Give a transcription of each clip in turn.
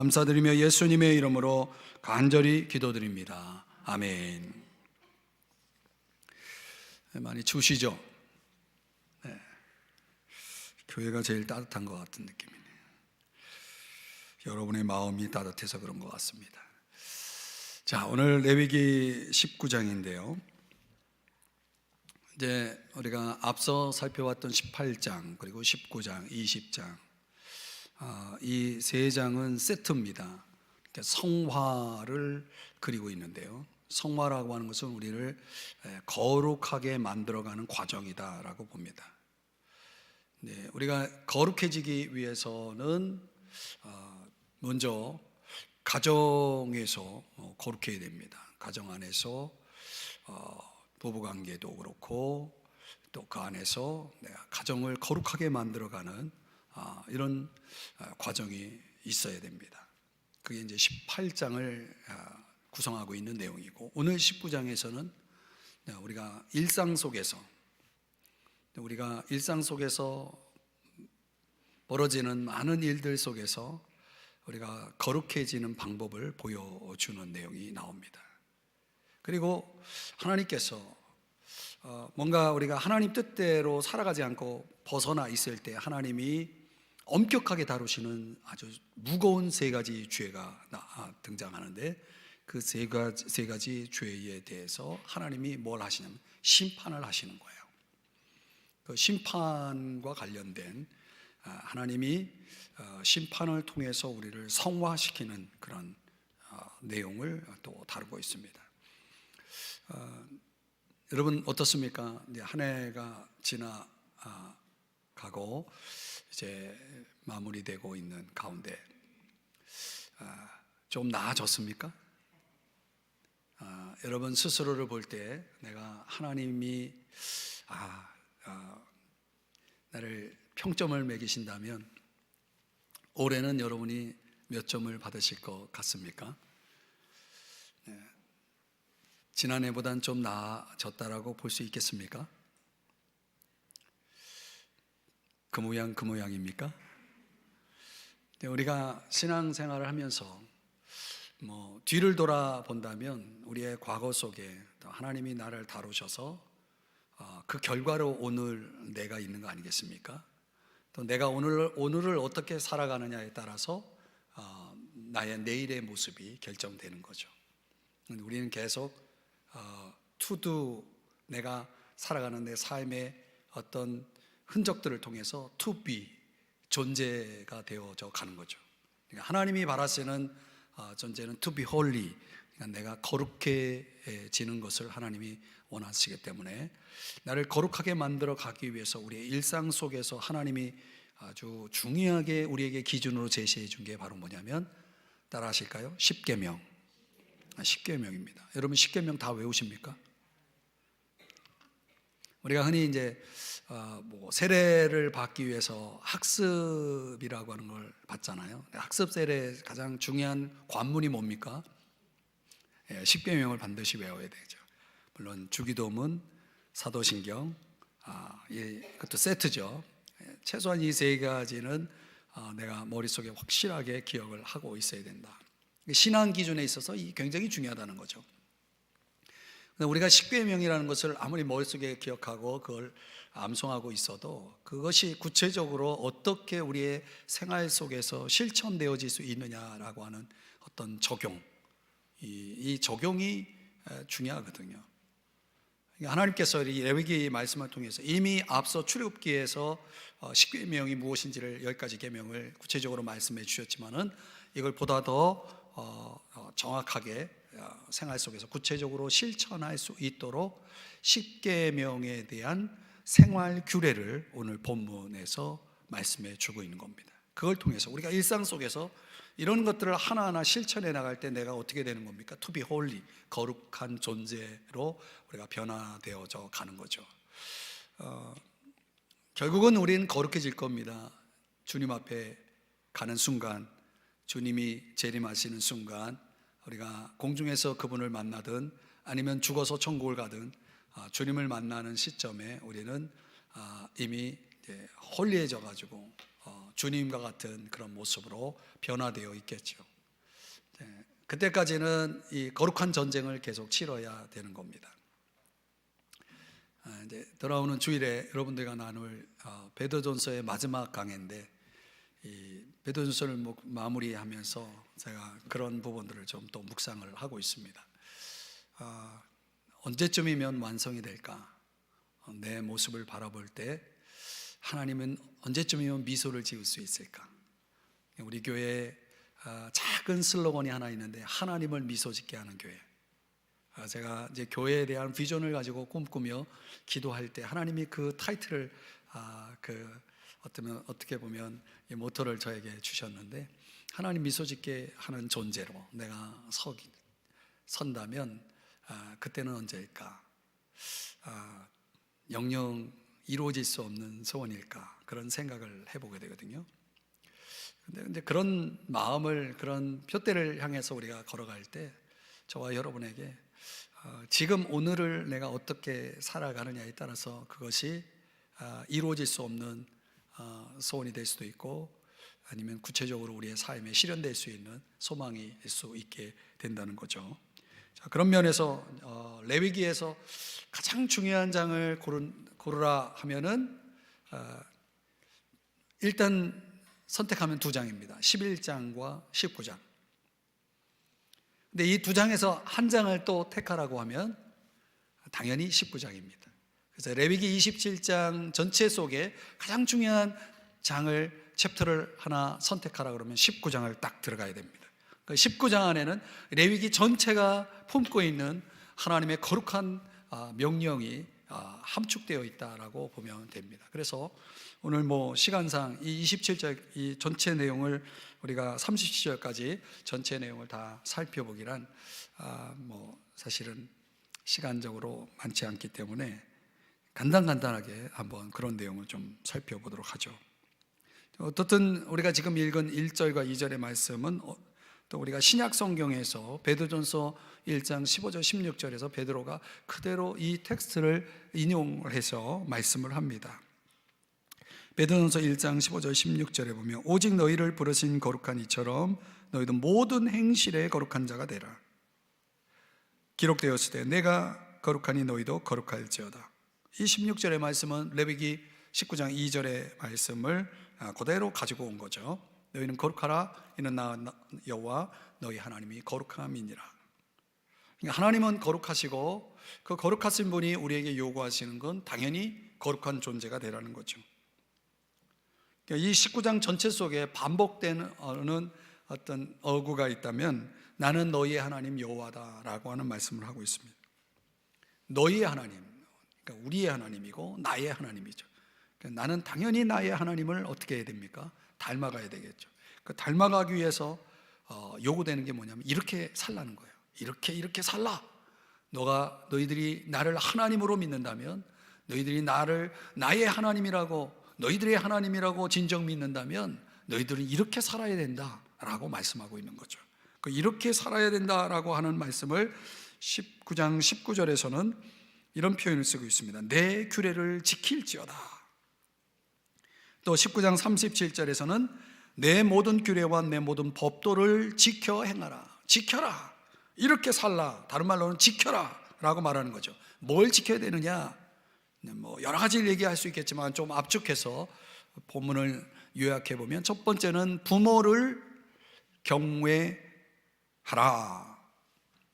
감사드리며 예수님의 이름으로 간절히 기도드립니다. 아멘. 많이 추우시죠? 네. 교회가 제일 따뜻한 것 같은 느낌이네요. 여러분의 마음이 따뜻해서 그런 것 같습니다. 자, 오늘 레위기 19장인데요. 이제 우리가 앞서 살펴봤던 18장, 그리고 19장, 20장, 이 세 장은 세트입니다. 성화를 그리고 있는데요. 성화라고 하는 것은 우리를 거룩하게 만들어가는 과정이다라고 봅니다. 네, 우리가 거룩해지기 위해서는 먼저 가정에서 거룩해야 됩니다. 가정 안에서 부부관계도 그렇고 또 그 안에서 내가 가정을 거룩하게 만들어가는 이런 과정이 있어야 됩니다. 그게 이제 18장을 구성하고 있는 내용이고, 오늘 19장에서는 우리가 일상 속에서 벌어지는 많은 일들 속에서 우리가 거룩해지는 방법을 보여주는 내용이 나옵니다. 그리고 하나님께서 뭔가 우리가 하나님 뜻대로 살아가지 않고 벗어나 있을 때 하나님이 엄격하게 다루시는 아주 무거운 세 가지 죄가 등장하는데, 그 세 가지 죄에 대해서 하나님이 뭘 하시냐면 심판을 하시는 거예요. 그 심판과 관련된 하나님이 심판을 통해서 우리를 성화시키는 그런 내용을 또 다루고 있습니다. 여러분 어떻습니까? 이제 한 해가 지나가고 이제 마무리되고 있는 가운데 좀 나아졌습니까? 여러분 스스로를 볼 때 내가 하나님이 나를 평점을 매기신다면 올해는 여러분이 몇 점을 받으실 것 같습니까? 지난해보단 좀 나아졌다라고 볼 수 있겠습니까? 그 모양입니까? 우리가 신앙생활을 하면서 뒤를 돌아본다면 우리의 과거 속에 하나님이 나를 다루셔서 그 결과로 오늘 내가 있는 거 아니겠습니까? 또 내가 오늘을 어떻게 살아가느냐에 따라서 나의 내일의 모습이 결정되는 거죠. 우리는 계속 to 내가 살아가는 내 삶의 어떤 흔적들을 통해서 to be 존재가 되어져 가는 거죠. 그러니까 하나님이 바라시는 존재는 to be holy, 그러니까 내가 거룩해지는 것을 하나님이 원하시기 때문에 나를 거룩하게 만들어 가기 위해서 우리의 일상 속에서 하나님이 아주 중요하게 우리에게 기준으로 제시해 준 게 바로 뭐냐면, 따라 하실까요? 십계명입니다. 여러분 십계명 다 외우십니까? 우리가 흔히 이제 세례를 받기 위해서 학습이라고 하는 걸 받잖아요. 학습 세례 가장 중요한 관문이 뭡니까? 십계명을 반드시 외워야 되죠. 물론 주기도문, 사도신경, 그것도 세트죠. 최소한 이 세 가지는 내가 머릿속에 확실하게 기억을 하고 있어야 된다. 신앙 기준에 있어서 굉장히 중요하다는 거죠. 우리가 십계명이라는 것을 아무리 머릿속에 기억하고 그걸 암송하고 있어도 그것이 구체적으로 어떻게 우리의 생활 속에서 실천되어질 수 있느냐라고 하는 어떤 적용, 이 적용이 중요하거든요. 하나님께서 이 레위기 말씀을 통해서 이미 앞서 출애굽기에서 십계명이 무엇인지를 10가지 계명을 구체적으로 말씀해 주셨지만은 이걸 보다 더 정확하게 생활 속에서 구체적으로 실천할 수 있도록 십계명에 대한 생활 규례를 오늘 본문에서 말씀해 주고 있는 겁니다. 그걸 통해서 우리가 일상 속에서 이런 것들을 하나하나 실천해 나갈 때 내가 어떻게 되는 겁니까? To be holy, 거룩한 존재로 우리가 변화되어져 가는 거죠. 결국은 우리는 거룩해질 겁니다. 주님 앞에 가는 순간, 주님이 재림하시는 순간, 우리가 공중에서 그분을 만나든 아니면 죽어서 천국을 가든 주님을 만나는 시점에 우리는 이미 홀리해져 가지고 주님과 같은 그런 모습으로 변화되어 있겠죠. 그때까지는 이 거룩한 전쟁을 계속 치러야 되는 겁니다. 이제 돌아오는 주일에 여러분들과 나눌 베드로전서의 마지막 강해인데, 이 베드로전서를 마무리하면서 제가 그런 부분들을 좀 또 묵상을 하고 있습니다. 언제쯤이면 완성이 될까? 내 모습을 바라볼 때 하나님은 언제쯤이면 미소를 지을 수 있을까? 우리 교회에 작은 슬로건이 하나 있는데, 하나님을 미소 짓게 하는 교회. 제가 이제 교회에 대한 비전을 가지고 꿈꾸며 기도할 때 하나님이 그 타이틀을 어떻게 보면 이 모토를 저에게 주셨는데, 하나님 미소 짓게 하는 존재로 내가 선다면 그때는 언제일까? 영영 이루어질 수 없는 소원일까? 그런 생각을 해보게 되거든요. 근데 그런 마음을, 그런 표대를 향해서 우리가 걸어갈 때 저와 여러분에게 지금 오늘을 내가 어떻게 살아가느냐에 따라서 그것이 이루어질 수 없는 소원이 될 수도 있고, 아니면 구체적으로 우리의 삶에 실현될 수 있는 소망이 될 수 있게 된다는 거죠. 자, 그런 면에서 레위기에서 가장 중요한 장을 고르라 하면은 일단 선택하면 두 장입니다. 11장과 19장. 근데 이 두 장에서 한 장을 또 택하라고 하면 당연히 19장입니다. 그래서 레위기 27장 전체 속에 가장 중요한 장을, 챕터를 하나 선택하라 그러면 19장을 딱 들어가야 됩니다. 그 19장 안에는 레위기 전체가 품고 있는 하나님의 거룩한 명령이 함축되어 있다라고 보면 됩니다. 그래서 오늘 시간상 이 27절 이 전체 내용을 우리가 37절까지 전체 내용을 다 살펴보기란 사실은 시간적으로 많지 않기 때문에 간단하게 한번 그런 내용을 좀 살펴보도록 하죠. 어떻든 우리가 지금 읽은 1절과 2절의 말씀은 또 우리가 신약 성경에서 베드로전서 1장 15절 16절에서 베드로가 그대로 이 텍스트를 인용을 해서 말씀을 합니다. 베드로전서 1장 15절 16절에 보면 오직 너희를 부르신 거룩한 이처럼 너희도 모든 행실에 거룩한 자가 되라. 기록되었을 때 내가 거룩하니 너희도 거룩할지어다. 이 16절의 말씀은 레위기 19장 2절의 말씀을 그대로 가지고 온 거죠. 너희는 거룩하라. 이는 나 여호와 너희 하나님이 거룩함이니라. 그러니까 하나님은 거룩하시고 그 거룩하신 분이 우리에게 요구하시는 건 당연히 거룩한 존재가 되라는 거죠. 그러니까 이 19장 전체 속에 반복되는 어떤 어구가 있다면 나는 너희의 하나님 여호와다라고 하는 말씀을 하고 있습니다. 너희의 하나님, 그러니까 우리의 하나님이고 나의 하나님이죠. 그러니까 나는 당연히 나의 하나님을 어떻게 해야 됩니까? 닮아가야 되겠죠. 그 닮아가기 위해서 요구되는 게 뭐냐면 이렇게 살라는 거예요. 이렇게 살라. 너희들이 나를 하나님으로 믿는다면, 너희들이 나를 나의 하나님이라고, 너희들의 하나님이라고 진정 믿는다면 너희들은 이렇게 살아야 된다라고 말씀하고 있는 거죠. 이렇게 살아야 된다라고 하는 말씀을 19장 19절에서는 이런 표현을 쓰고 있습니다. 내 규례를 지킬지어다. 또 19장 37절에서는 내 모든 규례와 내 모든 법도를 지켜 행하라. 지켜라. 이렇게 살라. 다른 말로는 지켜라 라고 말하는 거죠. 뭘 지켜야 되느냐? 여러 가지를 얘기할 수 있겠지만 좀 압축해서 본문을 요약해 보면 첫 번째는 부모를 경외하라.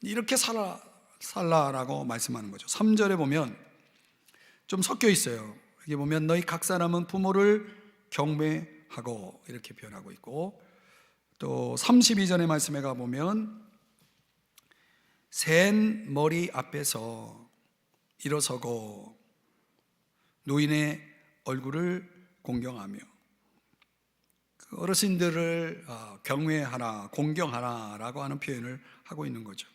이렇게 살라라고 말씀하는 거죠. 3절에 보면 좀 섞여 있어요. 여기 보면 너희 각 사람은 부모를 경외하고 이렇게 표현하고 있고, 또 32절의 말씀에 가보면 센 머리 앞에서 일어서고 노인의 얼굴을 공경하며, 어르신들을 경외하라, 공경하라 라고 하는 표현을 하고 있는 거죠.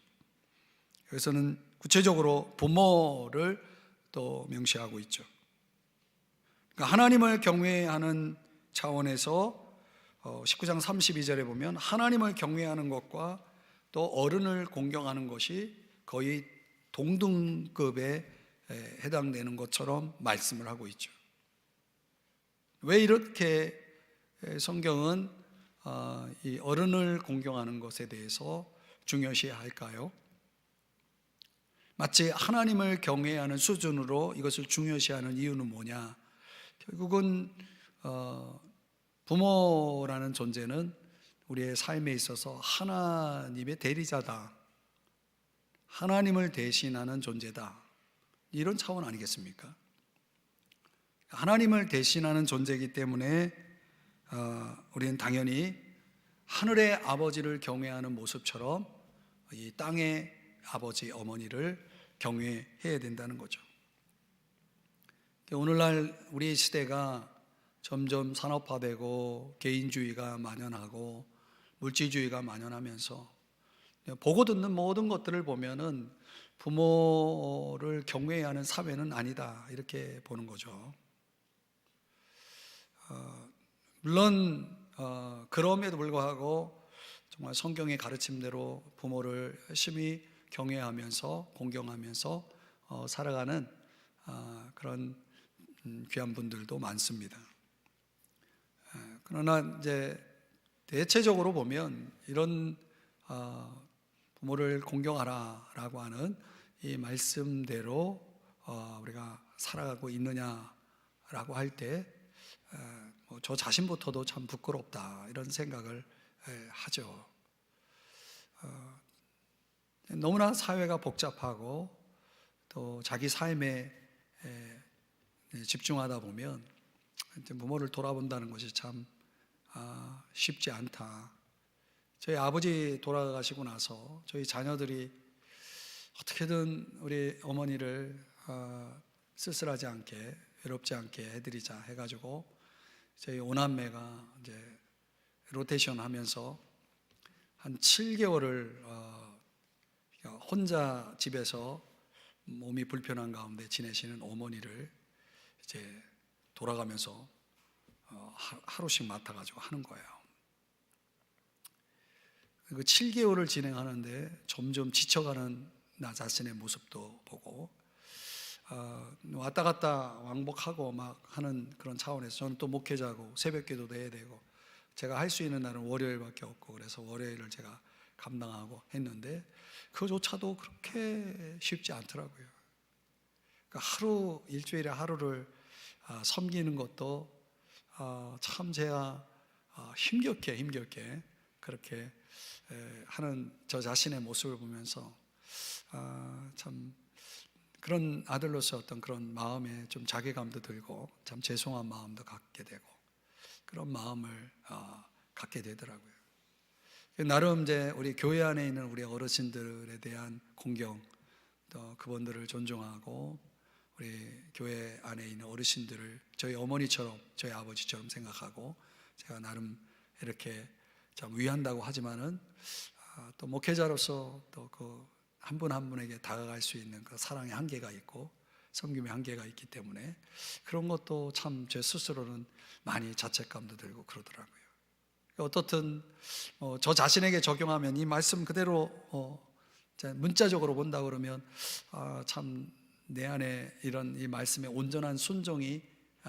여기서는 구체적으로 부모를 또 명시하고 있죠. 그러니까 하나님을 경외하는 차원에서 19장 32절에 보면 하나님을 경외하는 것과 또 어른을 공경하는 것이 거의 동등급에 해당되는 것처럼 말씀을 하고 있죠. 왜 이렇게 성경은 이 어른을 공경하는 것에 대해서 중요시할까요? 마치 하나님을 경외하는 수준으로 이것을 중요시하는 이유는 뭐냐? 결국은 부모라는 존재는 우리의 삶에 있어서 하나님의 대리자다, 하나님을 대신하는 존재다, 이런 차원 아니겠습니까? 하나님을 대신하는 존재이기 때문에 우리는 당연히 하늘의 아버지를 경외하는 모습처럼 이 땅의 아버지, 어머니를 경외해야 된다는 거죠. 오늘날 우리 시대가 점점 산업화되고 개인주의가 만연하고 물질주의가 만연하면서 보고 듣는 모든 것들을 보면은 부모를 경외하는 사회는 아니다, 이렇게 보는 거죠. 물론 그럼에도 불구하고 정말 성경의 가르침대로 부모를 열심히 경외하면서 공경하면서 살아가는 그런 귀한 분들도 많습니다. 그러나 이제 대체적으로 보면 이런 부모를 공경하라라고 하는 이 말씀대로 우리가 살아가고 있느냐라고 할 때 저 자신부터도 참 부끄럽다, 이런 생각을 하죠. 너무나 사회가 복잡하고 또 자기 삶에 집중하다 보면 부모를 돌아본다는 것이 참 쉽지 않다. 저희 아버지 돌아가시고 나서 저희 자녀들이 어떻게든 우리 어머니를 쓸쓸하지 않게, 외롭지 않게 해드리자 해가지고 저희 오남매가 이제 로테이션 하면서 한 7개월을 혼자 집에서 몸이 불편한 가운데 지내시는 어머니를 이제 돌아가면서 하루씩 맡아가지고 하는 거예요. 그 7개월을 진행하는데 점점 지쳐가는 나 자신의 모습도 보고 왔다 갔다 왕복하고 막 하는 그런 차원에서 저는 또 목회자고 새벽 기도도 해야 되고 제가 할 수 있는 날은 월요일밖에 없고, 그래서 월요일을 제가 감당하고 했는데 그조차도 그렇게 쉽지 않더라고요. 그러니까 일주일에 하루를 섬기는 것도 참 제가 힘겹게 그렇게 하는 저 자신의 모습을 보면서 참 그런 아들로서 어떤 그런 마음에 좀 자괴감도 들고 참 죄송한 마음도 갖게 되고 그런 마음을 갖게 되더라고요. 나름 이제 우리 교회 안에 있는 우리 어르신들에 대한 공경, 또 그분들을 존중하고 우리 교회 안에 있는 어르신들을 저희 어머니처럼 저희 아버지처럼 생각하고 제가 나름 이렇게 좀 위한다고 하지만은 또 목회자로서 또 그 한 분 한 분에게 다가갈 수 있는 그 사랑의 한계가 있고 섬김의 한계가 있기 때문에 그런 것도 참 제 스스로는 많이 자책감도 들고 그러더라고요. 어떻든 저 자신에게 적용하면 이 말씀 그대로 문자적으로 본다 그러면 참 내 안에 이런 이 말씀의 온전한 순종이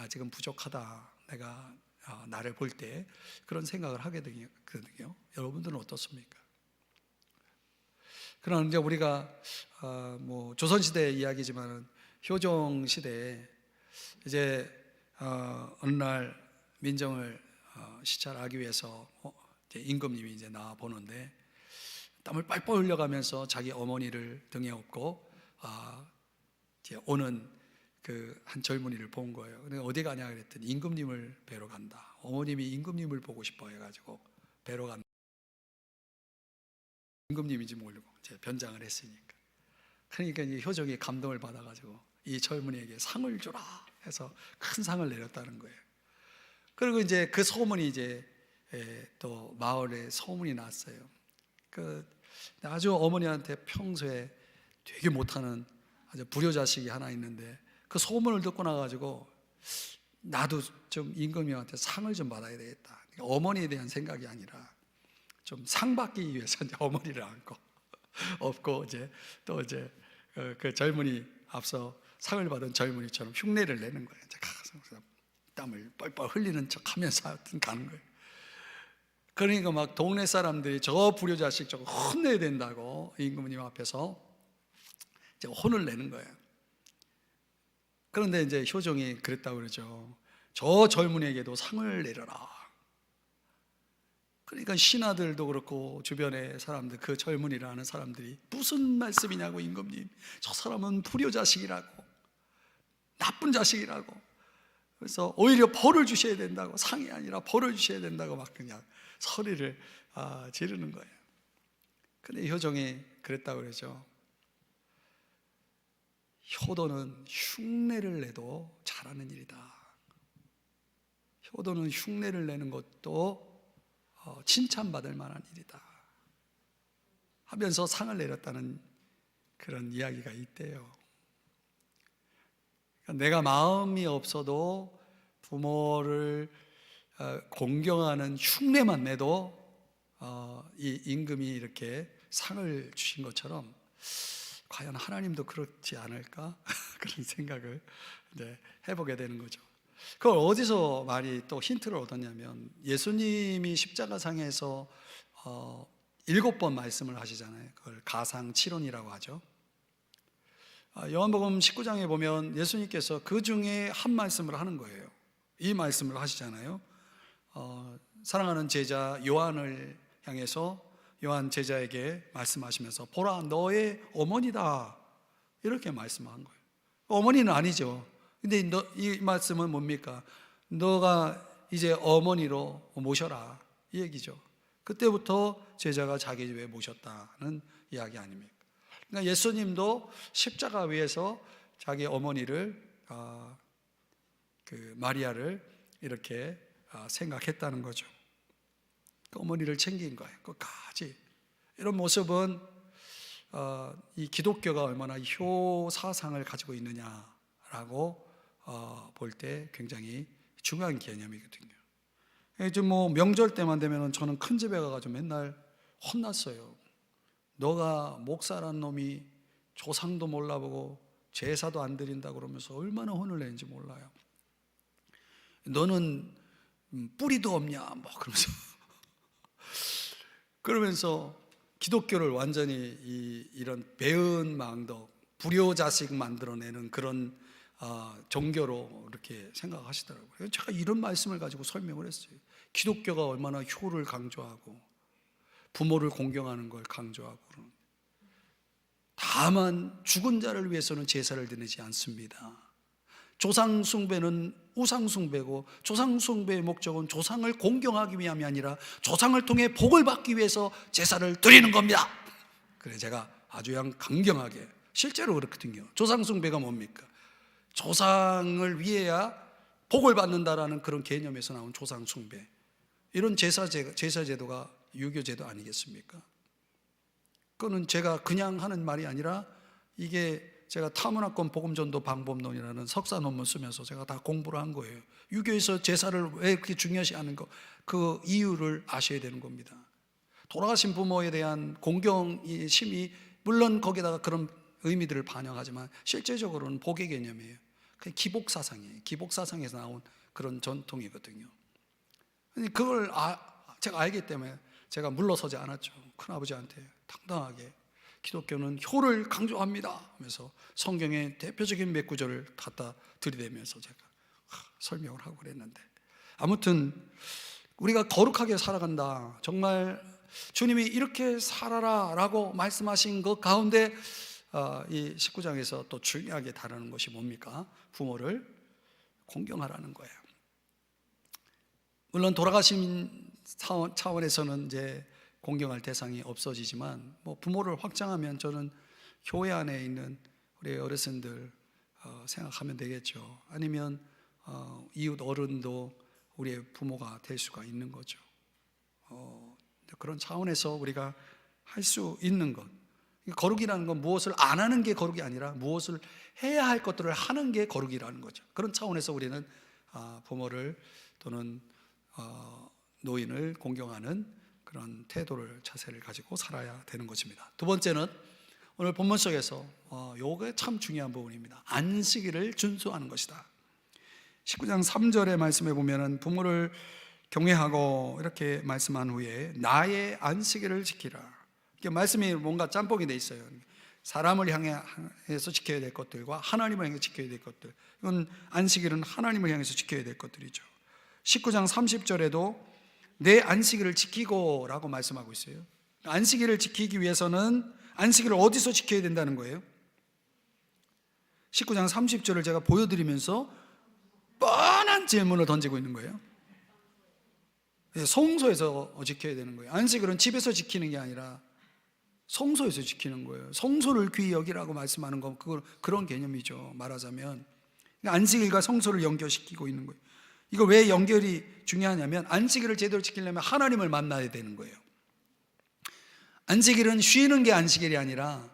지금 부족하다, 내가 나를 볼 때 그런 생각을 하게 되거든요. 여러분들은 어떻습니까? 그러나 이제 우리가 뭐 조선시대 이야기지만은 효종 시대에 이제 어느 날 민정을 시찰하기 위해서 이제 임금님이 이제 나와 보는데 땀을 뻘뻘 흘려가면서 자기 어머니를 등에 업고 이제 오는 그 한 젊은이를 본 거예요. 근데 어디 가냐 그랬더니 임금님을 뵈러 간다. 어머님이 임금님을 보고 싶어 해가지고 뵈러 간다. 임금님인지 모르고 이제 변장을 했으니까. 그러니까 이제 효종이 감동을 받아가지고 이 젊은이에게 상을 주라 해서 큰 상을 내렸다는 거예요. 그리고 이제 그 소문이 이제 또 마을에 소문이 났어요. 그 아주 어머니한테 평소에 되게 못하는 아주 불효자식이 하나 있는데 그 소문을 듣고 나가지고 나도 좀 임금님한테 상을 좀 받아야 되겠다. 그러니까 어머니에 대한 생각이 아니라 좀 상 받기 위해서 이제 어머니를 안고 업고 이제 또 이제 그 젊은이 앞서 상을 받은 젊은이처럼 흉내를 내는 거예요. 이제 가서 땀을 뻘뻘 흘리는 척하면서 하여튼 가는 거예요. 그러니까 막 동네 사람들이 저 불효자식 저거 혼내야 된다고 임금님 앞에서 이제 혼을 내는 거예요. 그런데 이제 효종이 그랬다고 그러죠. 저 젊은이에게도 상을 내려라. 그러니까 신하들도 그렇고 주변의 사람들, 그 젊은이라는 사람들이 무슨 말씀이냐고, 임금님, 저 사람은 불효자식이라고, 나쁜 자식이라고, 그래서 오히려 벌을 주셔야 된다고, 상이 아니라 벌을 주셔야 된다고 막 그냥 소리를 지르는 거예요. 근데 효종이 그랬다고 그러죠. 효도는 흉내를 내도 잘하는 일이다. 효도는 흉내를 내는 것도 칭찬받을 만한 일이다 하면서 상을 내렸다는 그런 이야기가 있대요. 그러니까 내가 마음이 없어도 부모를 공경하는 흉내만 내도 이 임금이 이렇게 상을 주신 것처럼 과연 하나님도 그렇지 않을까? 그런 생각을 이제 해보게 되는 거죠. 그걸 어디서 많이 또 힌트를 얻었냐면, 예수님이 십자가상에서 7번 말씀을 하시잖아요. 그걸 가상칠언이라고 하죠. 요한복음 19장에 보면 예수님께서 그 중에 한 말씀을 하는 거예요. 이 말씀을 하시잖아요. 사랑하는 제자 요한을 향해서 요한 제자에게 말씀하시면서 보라 너의 어머니다 이렇게 말씀한 거예요. 어머니는 아니죠. 근데 이 말씀은 뭡니까? 너가 이제 어머니로 모셔라 이 얘기죠. 그때부터 제자가 자기 집에 모셨다는 이야기 아닙니까? 그러니까 예수님도 십자가 위에서 자기 어머니를 그 마리아를 이렇게 생각했다는 거죠. 그 어머니를 챙긴 거예요. 끝까지. 이런 모습은 이 기독교가 얼마나 효 사상을 가지고 있느냐라고 볼 때 굉장히 중요한 개념이거든요. 이제 뭐 명절 때만 되면 저는 큰 집에 가가지고 맨날 혼났어요. 너가 목사란 놈이 조상도 몰라보고 제사도 안 드린다 그러면서 얼마나 혼을 내는지 몰라요. 너는 뿌리도 없냐 뭐 그러면서 기독교를 완전히 이런 배은 망덕, 불효자식 만들어내는 그런 종교로 이렇게 생각하시더라고요. 제가 이런 말씀을 가지고 설명을 했어요. 기독교가 얼마나 효를 강조하고 부모를 공경하는 걸 강조하고, 다만 죽은 자를 위해서는 제사를 드리지 않습니다. 조상 숭배는 우상 숭배고, 조상 숭배의 목적은 조상을 공경하기 위함이 아니라 조상을 통해 복을 받기 위해서 제사를 드리는 겁니다. 그래 제가 아주 강경하게, 실제로 그렇거든요. 조상 숭배가 뭡니까? 조상을 위해야 복을 받는다라는 그런 개념에서 나온 조상 숭배, 이런 제사 제도가 유교제도 아니겠습니까? 그거는 제가 그냥 하는 말이 아니라 이게 제가 타문화권 복음전도 방법론이라는 석사 논문 쓰면서 제가 다 공부를 한 거예요. 유교에서 제사를 왜 그렇게 중요시 하는 거, 그 이유를 아셔야 되는 겁니다. 돌아가신 부모에 대한 공경의 심이 물론 거기다가 그런 의미들을 반영하지만 실제적으로는 복의 개념이에요. 그게 기복사상이에요. 기복사상에서 나온 그런 전통이거든요. 그걸 제가 알기 때문에 제가 물러서지 않았죠. 큰아버지한테 당당하게 기독교는 효를 강조합니다 하면서 성경의 대표적인 몇 구절을 갖다 들이대면서 제가 설명을 하고 그랬는데, 아무튼 우리가 거룩하게 살아간다, 정말 주님이 이렇게 살아라 라고 말씀하신 것 가운데 이 19장에서 또 중요하게 다루는 것이 뭡니까? 부모를 공경하라는 거예요. 물론 돌아가신 차원에서는 이제 공경할 대상이 없어지지만, 뭐 부모를 확장하면 저는 교회 안에 있는 우리 어르신들 생각하면 되겠죠. 아니면 이웃 어른도 우리의 부모가 될 수가 있는 거죠. 그런 차원에서 우리가 할 수 있는 것, 거룩이라는 건 무엇을 안 하는 게 거룩이 아니라 무엇을 해야 할 것들을 하는 게 거룩이라는 거죠. 그런 차원에서 우리는 부모를 또는 노인을 공경하는 그런 태도를, 자세를 가지고 살아야 되는 것입니다. 두 번째는 오늘 본문 속에서 요게 참 중요한 부분입니다. 안식일을 준수하는 것이다. 19장 3절의 말씀에 보면은 부모를 경외하고 이렇게 말씀한 후에 나의 안식일을 지키라. 이게 말씀이 뭔가 짬뽕이 돼 있어요. 사람을 향해서 지켜야 될 것들과 하나님을 향해 지켜야 될 것들. 이건 안식일은 하나님을 향해서 지켜야 될 것들이죠. 19장 30절에도 내 안식일을 지키고 라고 말씀하고 있어요. 안식일을 지키기 위해서는 안식일을 어디서 지켜야 된다는 거예요? 19장 30절을 제가 보여드리면서 뻔한 질문을 던지고 있는 거예요. 성소에서 지켜야 되는 거예요. 안식일은 집에서 지키는 게 아니라 성소에서 지키는 거예요. 성소를 귀히 여기라고 말씀하는 건 그런 개념이죠. 말하자면 안식일과 성소를 연결시키고 있는 거예요. 이거 왜 연결이 중요하냐면 안식일을 제대로 지키려면 하나님을 만나야 되는 거예요. 안식일은 쉬는 게 안식일이 아니라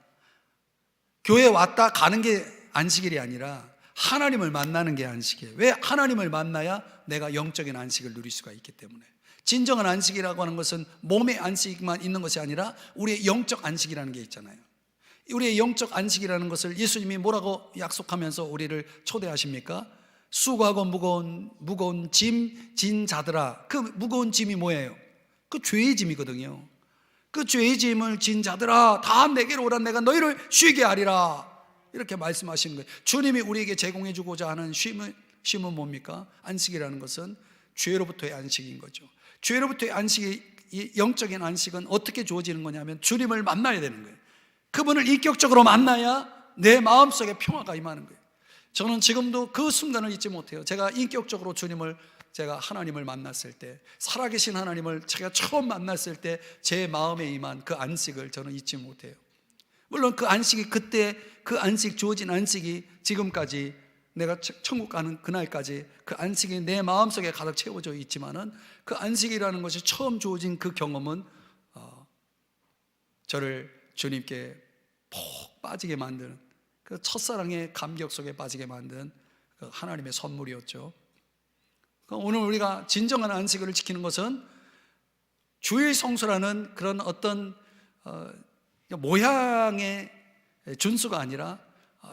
교회 왔다 가는 게 안식일이 아니라 하나님을 만나는 게 안식이에요. 왜? 하나님을 만나야 내가 영적인 안식을 누릴 수가 있기 때문에. 진정한 안식이라고 하는 것은 몸의 안식만 있는 것이 아니라 우리의 영적 안식이라는 게 있잖아요. 우리의 영적 안식이라는 것을 예수님이 뭐라고 약속하면서 우리를 초대하십니까? 수고하고 무거운 짐 진 자들아. 그 무거운 짐이 뭐예요? 그 죄의 짐이거든요. 그 죄의 짐을 진 자들아 다 내게로 오라 내가 너희를 쉬게 하리라. 이렇게 말씀하시는 거예요. 주님이 우리에게 제공해 주고자 하는 쉼은 뭡니까? 안식이라는 것은 죄로부터의 안식인 거죠. 죄로부터의 안식이, 영적인 안식은 어떻게 주어지는 거냐면 주님을 만나야 되는 거예요. 그분을 인격적으로 만나야 내 마음속에 평화가 임하는 거예요. 저는 지금도 그 순간을 잊지 못해요. 제가 인격적으로 제가 하나님을 만났을 때, 살아계신 하나님을 제가 처음 만났을 때 제 마음에 임한 그 안식을 저는 잊지 못해요. 물론 그 안식이 그때 그 안식, 주어진 안식이 지금까지 내가 천국 가는 그날까지 그 안식이 내 마음속에 가득 채워져 있지만은 그 안식이라는 것이 처음 주어진 그 경험은 저를 주님께 푹 빠지게 만드는 그 첫사랑의 감격 속에 빠지게 만든 그 하나님의 선물이었죠. 오늘 우리가 진정한 안식을 지키는 것은 주일 성수라는 그런 어떤 모양의 준수가 아니라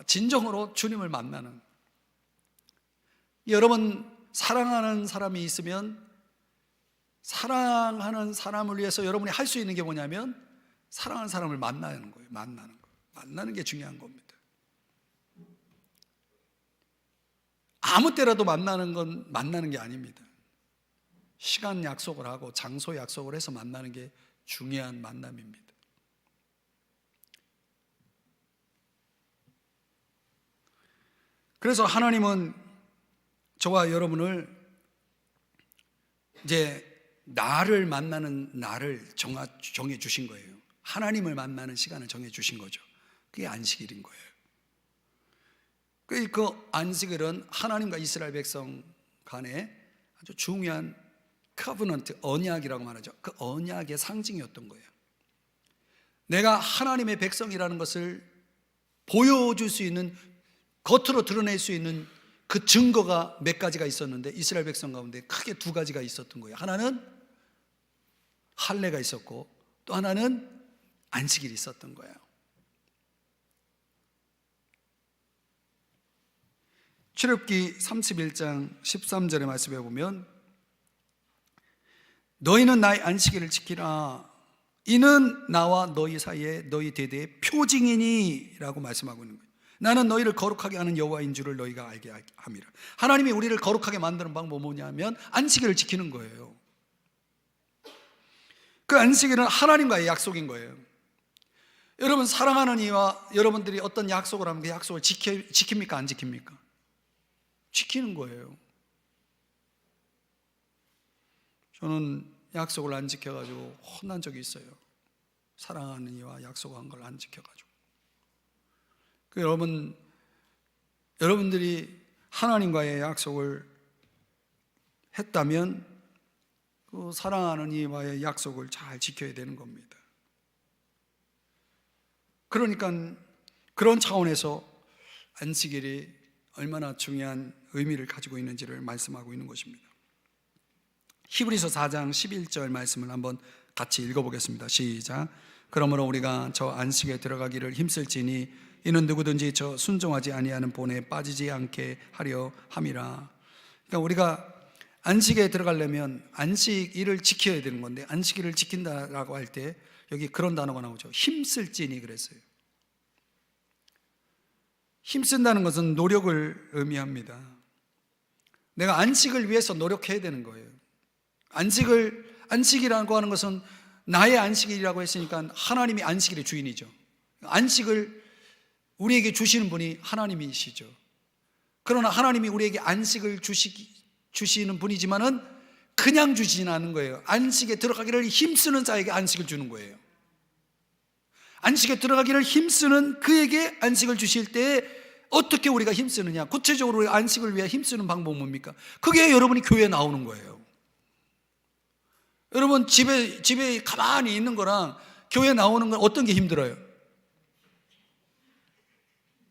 진정으로 주님을 만나는. 여러분 사랑하는 사람이 있으면 사랑하는 사람을 위해서 여러분이 할 수 있는 게 뭐냐면 사랑하는 사람을 만나는 거예요. 만나는 게 중요한 겁니다. 아무 때라도 만나는 건 만나는 게 아닙니다. 시간 약속을 하고 장소 약속을 해서 만나는 게 중요한 만남입니다. 그래서 하나님은 저와 여러분을 이제 나를 만나는 날을 정해 주신 거예요. 하나님을 만나는 시간을 정해 주신 거죠. 그게 안식일인 거예요. 그 안식일은 하나님과 이스라엘 백성 간에 아주 중요한 커버넌트, 언약이라고 말하죠. 그 언약의 상징이었던 거예요. 내가 하나님의 백성이라는 것을 보여줄 수 있는, 겉으로 드러낼 수 있는 그 증거가 몇 가지가 있었는데 이스라엘 백성 가운데 크게 두 가지가 있었던 거예요. 하나는 할례가 있었고 또 하나는 안식일이 있었던 거예요. 출애굽기 31장 13절의 말씀에 보면 너희는 나의 안식일을 지키라. 이는 나와 너희 사이에 너희 대대의 표징이니 라고 말씀하고 있는 거예요. 나는 너희를 거룩하게 하는 여호와인 줄을 너희가 알게 함이라. 하나님이 우리를 거룩하게 만드는 방법은 뭐냐면 안식일을 지키는 거예요. 그 안식일은 하나님과의 약속인 거예요. 여러분 사랑하는 이와 여러분들이 어떤 약속을 하면 그 약속을 지킵니까? 안 지킵니까? 지키는 거예요. 저는 약속을 안 지켜가지고 혼난 적이 있어요. 사랑하는 이와 약속한 걸 안 지켜가지고. 여러분들이 하나님과의 약속을 했다면 그 사랑하는 이와의 약속을 잘 지켜야 되는 겁니다. 그러니까 그런 차원에서 안식일이 얼마나 중요한 의미를 가지고 있는지를 말씀하고 있는 것입니다. 히브리서 4장 11절 말씀을 한번 같이 읽어보겠습니다. 시작. 그러므로 우리가 저 안식에 들어가기를 힘쓸지니 이는 누구든지 저 순종하지 아니하는 본에 빠지지 않게 하려 함이라. 그러니까 우리가 안식에 들어가려면 안식일을 지켜야 되는 건데, 안식일을 지킨다라고 할 때 여기 그런 단어가 나오죠. 힘쓸지니 그랬어요. 힘쓴다는 것은 노력을 의미합니다. 내가 안식을 위해서 노력해야 되는 거예요. 안식이라고 하는 것은 나의 안식이라고 했으니까 하나님이 안식일의 주인이죠. 안식을 우리에게 주시는 분이 하나님이시죠. 그러나 하나님이 우리에게 안식을 주시는 분이지만은 그냥 주시지는 않는 거예요. 안식에 들어가기를 힘쓰는 자에게 안식을 주는 거예요. 안식에 들어가기를 힘쓰는 그에게 안식을 주실 때 어떻게 우리가 힘쓰느냐, 구체적으로 안식을 위해 힘쓰는 방법은 뭡니까? 그게 여러분이 교회에 나오는 거예요. 여러분 집에 가만히 있는 거랑 교회에 나오는 건 어떤 게 힘들어요?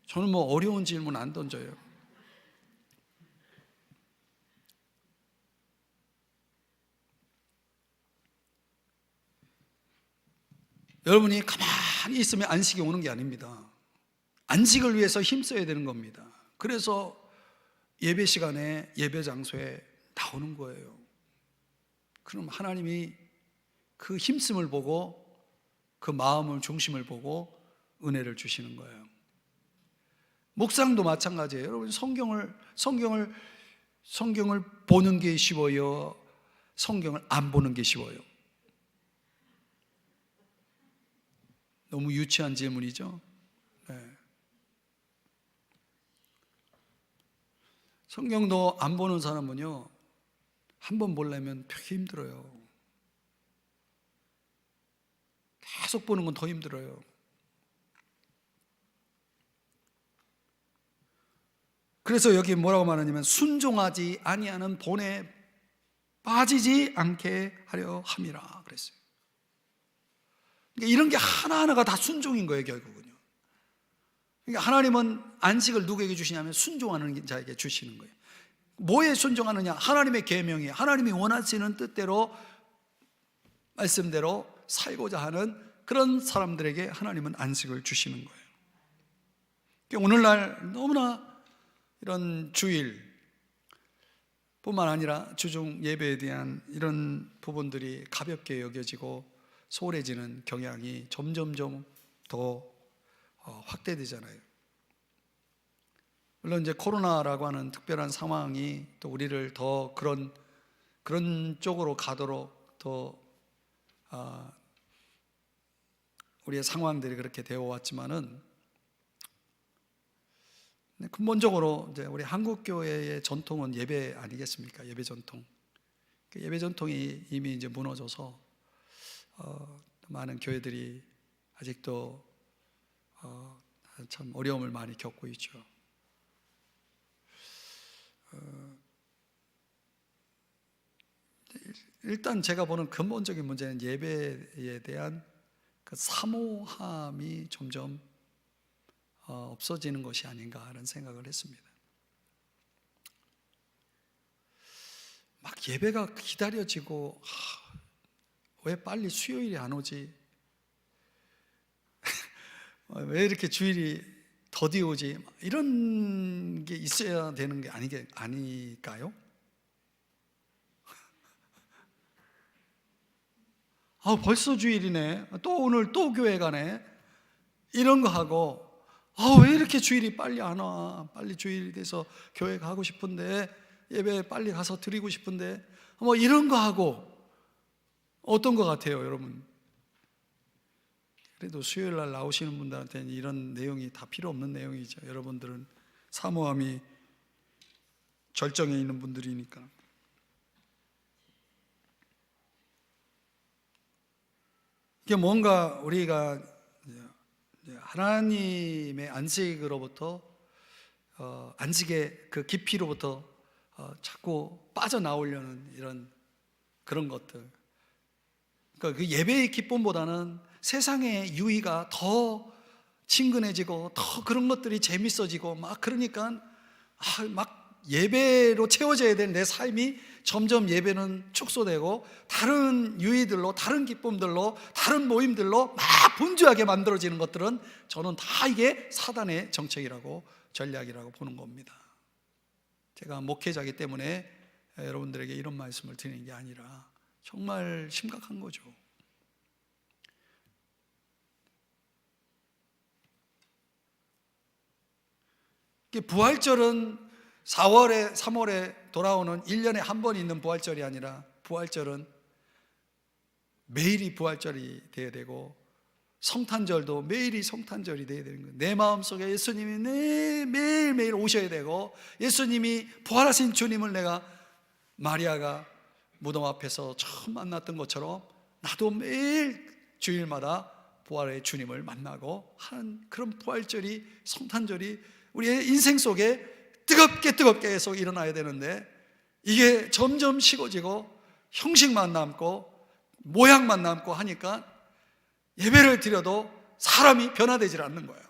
저는 뭐 어려운 질문 안 던져요. 여러분이 가만히 있으면 안식이 오는 게 아닙니다. 안식을 위해서 힘써야 되는 겁니다. 그래서 예배 시간에 예배 장소에 나오는 거예요. 그럼 하나님이 그 힘씀을 보고 그 마음을 중심을 보고 은혜를 주시는 거예요. 묵상도 마찬가지예요. 여러분 성경을 보는 게 쉬워요? 성경을 안 보는 게 쉬워요? 너무 유치한 질문이죠. 네. 성경도 안 보는 사람은요, 한 번 보려면 되게 힘들어요. 계속 보는 건 더 힘들어요. 그래서 여기 뭐라고 말하냐면 순종하지 아니하는 본에 빠지지 않게 하려 함이라 그랬어요. 그러니까 이런 게 하나하나가 다 순종인 거예요, 결국은요. 그러니까 하나님은 안식을 누구에게 주시냐면 순종하는 자에게 주시는 거예요. 뭐에 순종하느냐? 하나님의 계명이에요. 하나님이 원하시는 뜻대로 말씀대로 살고자 하는 그런 사람들에게 하나님은 안식을 주시는 거예요. 그러니까 오늘날 너무나 이런 주일 뿐만 아니라 주중 예배에 대한 이런 부분들이 가볍게 여겨지고 소홀해지는 경향이 점점점 더 확대되잖아요. 물론 이제 코로나라고 하는 특별한 상황이 또 우리를 더 그런 쪽으로 가도록 더 우리의 상황들이 그렇게 되어 왔지만은 근본적으로 이제 우리 한국 교회의 전통은 예배 아니겠습니까? 예배 전통. 예배 전통이 이미 이제 무너져서 많은 교회들이 아직도 참 어려움을 많이 겪고 있죠. 일단 제가 보는 근본적인 문제는 예배에 대한 그 사모함이 점점 없어지는 것이 아닌가 하는 생각을 했습니다. 막 예배가 기다려지고 왜 빨리 수요일이 안 오지? 왜 이렇게 주일이 더디 오지? 이런 게 있어야 되는 게 아닐까요? 벌써 주일이네. 또 오늘 또 교회 가네. 이런 거 하고 왜 이렇게 주일이 빨리 안 와? 빨리 주일이 돼서 교회 가고 싶은데, 예배 빨리 가서 드리고 싶은데, 뭐 이런 거 하고 어떤 것 같아요, 여러분? 그래도 수요일 날 나오시는 분들한테는 이런 내용이 다 필요 없는 내용이죠. 여러분들은 사모함이 절정에 있는 분들이니까. 이게 뭔가 우리가 하나님의 안식으로부터 안식의 그 깊이로부터 자꾸 빠져나오려는 이런 그런 것들. 그러니까 그 예배의 기쁨보다는 세상의 유의가 더 친근해지고 더 그런 것들이 재밌어지고 막 그러니까 막 예배로 채워져야 될 내 삶이 점점 예배는 축소되고 다른 유의들로, 다른 기쁨들로, 다른 모임들로 막 분주하게 만들어지는 것들은 저는 다 이게 사단의 정책이라고, 전략이라고 보는 겁니다. 제가 목회자이기 때문에 여러분들에게 이런 말씀을 드리는 게 아니라 정말 심각한 거죠. 부활절은 4월에 3월에 돌아오는 1년에 한 번 있는 부활절이 아니라 부활절은 매일이 부활절이 되어야 되고 성탄절도 매일이 성탄절이 되어야 되는 거예요. 내 마음속에 예수님이 매일매일 오셔야 되고, 예수님이 부활하신 주님을 내가 마리아가 무덤 앞에서 처음 만났던 것처럼 나도 매일 주일마다 부활의 주님을 만나고 하는 그런 부활절이, 성탄절이 우리의 인생 속에 뜨겁게 계속 일어나야 되는데, 이게 점점 식어지고 형식만 남고 모양만 남고 하니까 예배를 드려도 사람이 변화되질 않는 거예요.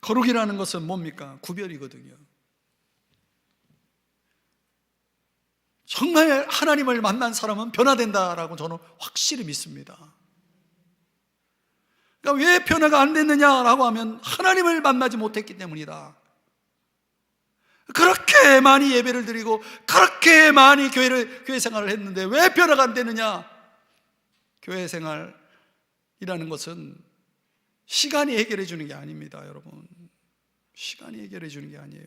거룩이라는 것은 뭡니까? 구별이거든요. 정말 하나님을 만난 사람은 변화된다라고 저는 확실히 믿습니다. 그러니까 왜 변화가 안 됐느냐라고 하면 하나님을 만나지 못했기 때문이다. 그렇게 많이 예배를 드리고 그렇게 많이 교회 생활을 했는데 왜 변화가 안 되느냐? 교회 생활이라는 것은 시간이 해결해 주는 게 아닙니다, 여러분. 시간이 해결해 주는 게 아니에요.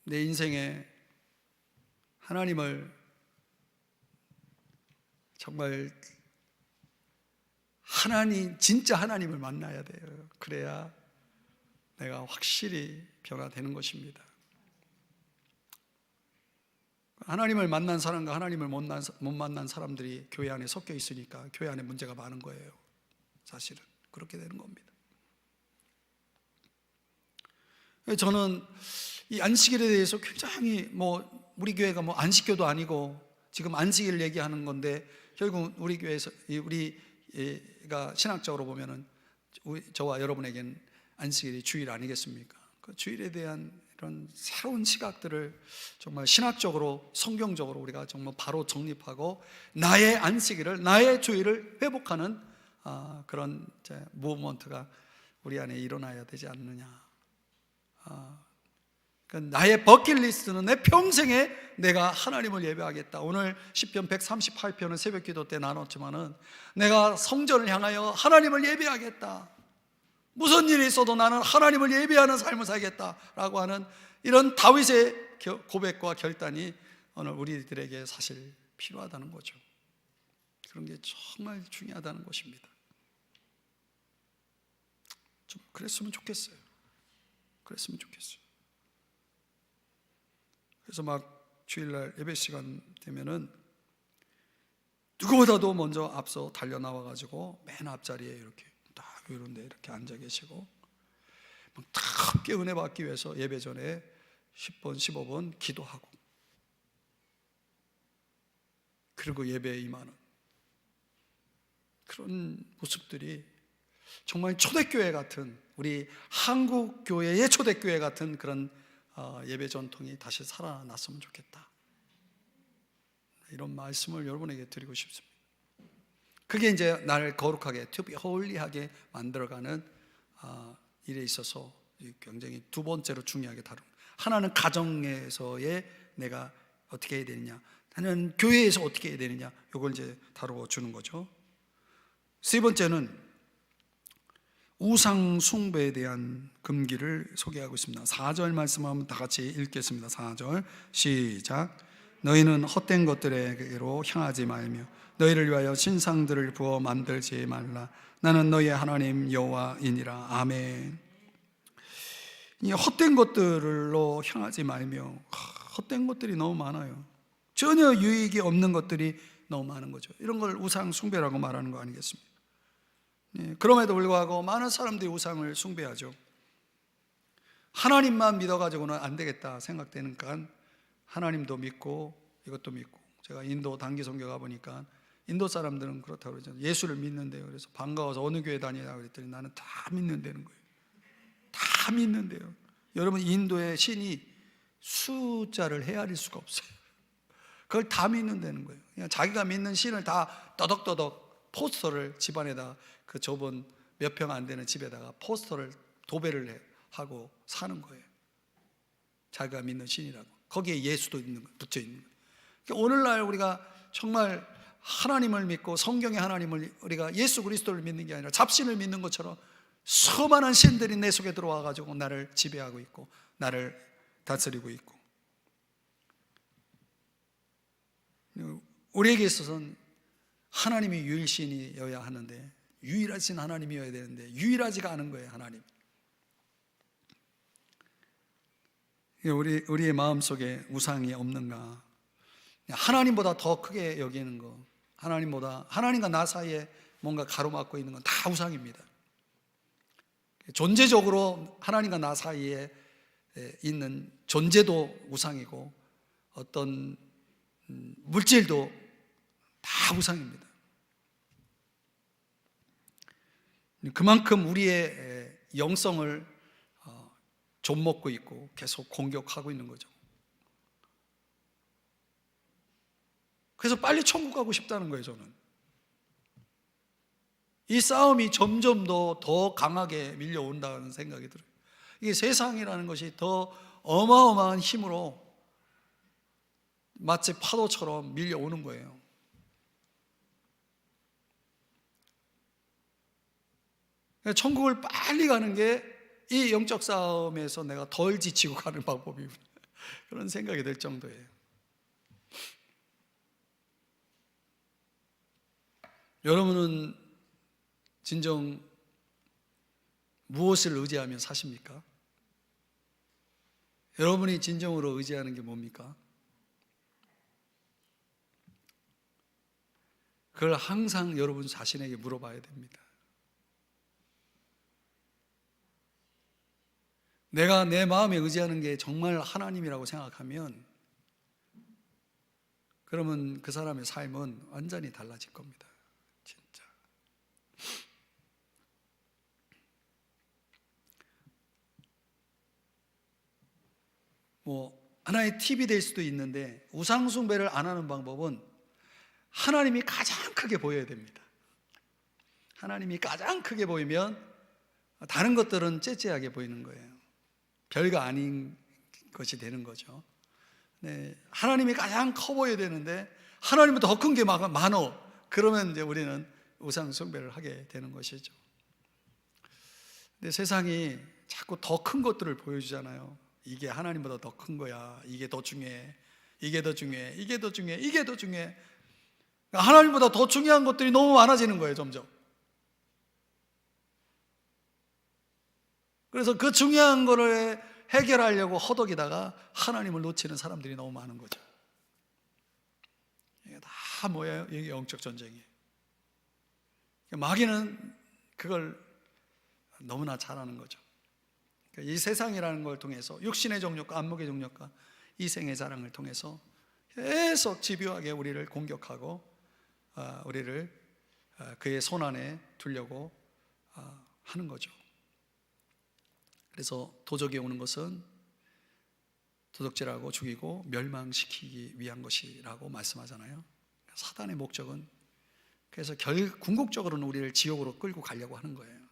내 인생에 하나님을 정말 진짜 하나님을 만나야 돼요. 그래야 내가 확실히 변화되는 것입니다. 하나님을 만난 사람과 하나님을 못 만난 사람들이 교회 안에 섞여 있으니까 교회 안에 문제가 많은 거예요. 사실은 그렇게 되는 겁니다. 저는 이 안식일에 대해서 굉장히 우리 교회가 안식교도 아니고 지금 안식일 얘기하는 건데, 결국 우리 교회에서 우리가 신학적으로 보면은 저와 여러분에겐 안식일이 주일 아니겠습니까? 그 주일에 대한 이런 새로운 시각들을 정말 신학적으로, 성경적으로 우리가 정말 바로 정립하고 나의 안식일을, 나의 주일을 회복하는 그런 무브먼트가 우리 안에 일어나야 되지 않느냐. 나의 버킷리스트는 내 평생에 내가 하나님을 예배하겠다. 오늘 시편 138편은 새벽기도 때 나눴지만은 내가 성전을 향하여 하나님을 예배하겠다. 무슨 일이 있어도 나는 하나님을 예배하는 삶을 살겠다라고 하는 이런 다윗의 고백과 결단이 오늘 우리들에게 사실 필요하다는 거죠. 그런 게 정말 중요하다는 것입니다. 좀 그랬으면 좋겠어요. 그래서 주일날 예배 시간 되면은 누구보다도 먼저 앞서 달려 나와가지고 맨 앞자리에 이렇게 딱 이런데 이렇게 앉아 계시고, 탁 은혜 받기 위해서 예배 전에 10번 15번 기도하고, 그리고 예배에 임하는 그런 모습들이 정말 초대교회 같은, 우리 한국 교회의 초대교회 같은 그런 예배 전통이 다시 살아났으면 좋겠다. 이런 말씀을 여러분에게 드리고 싶습니다. 그게 이제 나를 거룩하게, to be holy하게 만들어가는 일에 있어서 굉장히 두 번째로 중요하게 다룬, 하나는 가정에서의 내가 어떻게 해야 되느냐, 하나는 교회에서 어떻게 해야 되느냐, 이걸 이제 다루어 주는 거죠. 세 번째는 우상 숭배에 대한 금기를 소개하고 있습니다. 4절 말씀 한번 다 같이 읽겠습니다. 4절 시작. 너희는 헛된 것들에게로 향하지 말며 너희를 위하여 신상들을 부어 만들지 말라. 나는 너희의 하나님 여호와이니라. 아멘. 이 헛된 것들로 향하지 말며, 헛된 것들이 너무 많아요. 전혀 유익이 없는 것들이 너무 많은 거죠. 이런 걸 우상 숭배라고 말하는 거 아니겠습니까? 그럼에도 불구하고 많은 사람들이 우상을 숭배하죠. 하나님만 믿어가지고는 안 되겠다 생각되니까 하나님도 믿고 이것도 믿고, 제가 인도 단기 선교 가보니까 인도 사람들은 그렇다고 그러죠. 예수를 믿는데요. 그래서 반가워서 어느 교회 다니냐고 그랬더니 나는 다 믿는다는 거예요. 다 믿는데요. 여러분, 인도의 신이 숫자를 헤아릴 수가 없어요. 그걸 다 믿는다는 거예요. 그냥 자기가 믿는 신을 다 떠덕떠덕 포스터를 집안에다 그 좁은 몇 평 안 되는 집에다가 포스터를 도배를 하고 사는 거예요. 자기가 믿는 신이라고. 거기에 예수도 붙여 있는 거예요. 그러니까 오늘날 우리가 정말 하나님을 믿고 성경의 하나님을, 우리가 예수 그리스도를 믿는 게 아니라 잡신을 믿는 것처럼 수많은 신들이 내 속에 들어와 가지고 나를 지배하고 있고 나를 다스리고 있고, 우리에게 있어서는 하나님이 유일신이어야 하는데, 유일하신 하나님이어야 되는데 유일하지가 않은 거예요. 하나님. 우리의 마음속에 우상이 없는가? 하나님보다 더 크게 여기는 거, 하나님과 나 사이에 뭔가 가로막고 있는 건 다 우상입니다. 존재적으로 하나님과 나 사이에 있는 존재도 우상이고, 어떤 물질도 다 우상입니다. 그만큼 우리의 영성을 좀먹고 있고 계속 공격하고 있는 거죠. 그래서 빨리 천국 가고 싶다는 거예요. 저는 이 싸움이 점점 더 강하게 밀려온다는 생각이 들어요. 이게 세상이라는 것이 더 어마어마한 힘으로 마치 파도처럼 밀려오는 거예요. 천국을 빨리 가는 게 이 영적 싸움에서 내가 덜 지치고 가는 방법이 그런 생각이 들 정도예요. 여러분은 진정 무엇을 의지하며 사십니까? 여러분이 진정으로 의지하는 게 뭡니까? 그걸 항상 여러분 자신에게 물어봐야 됩니다. 내가 내 마음에 의지하는 게 정말 하나님이라고 생각하면, 그러면 그 사람의 삶은 완전히 달라질 겁니다. 진짜. 하나의 팁이 될 수도 있는데, 우상 숭배를 안 하는 방법은 하나님이 가장 크게 보여야 됩니다. 하나님이 가장 크게 보이면 다른 것들은 째째하게 보이는 거예요. 별거 아닌 것이 되는 거죠. 네, 하나님이 가장 커 보여야 되는데 하나님보다 더 큰 게 많어. 그러면 이제 우리는 우상 숭배를 하게 되는 것이죠. 근데 세상이 자꾸 더 큰 것들을 보여주잖아요. 이게 하나님보다 더 큰 거야. 이게 더 중요해. 이게 더 중요해. 이게 더 중요해. 이게 더 중요해. 하나님보다 더 중요한 것들이 너무 많아지는 거예요, 점점. 그래서 그 중요한 거를 해결하려고 허덕이다가 하나님을 놓치는 사람들이 너무 많은 거죠. 이게 다 뭐예요? 이게 영적 전쟁이에요. 마귀는 그걸 너무나 잘하는 거죠. 이 세상이라는 걸 통해서 육신의 정욕과 안목의 정욕과 이생의 자랑을 통해서 계속 집요하게 우리를 공격하고 우리를 그의 손안에 두려고 하는 거죠. 그래서 도적이 오는 것은 도둑질하고 죽이고 멸망시키기 위한 것이라고 말씀하잖아요. 사단의 목적은 그래서 궁극적으로는 우리를 지옥으로 끌고 가려고 하는 거예요.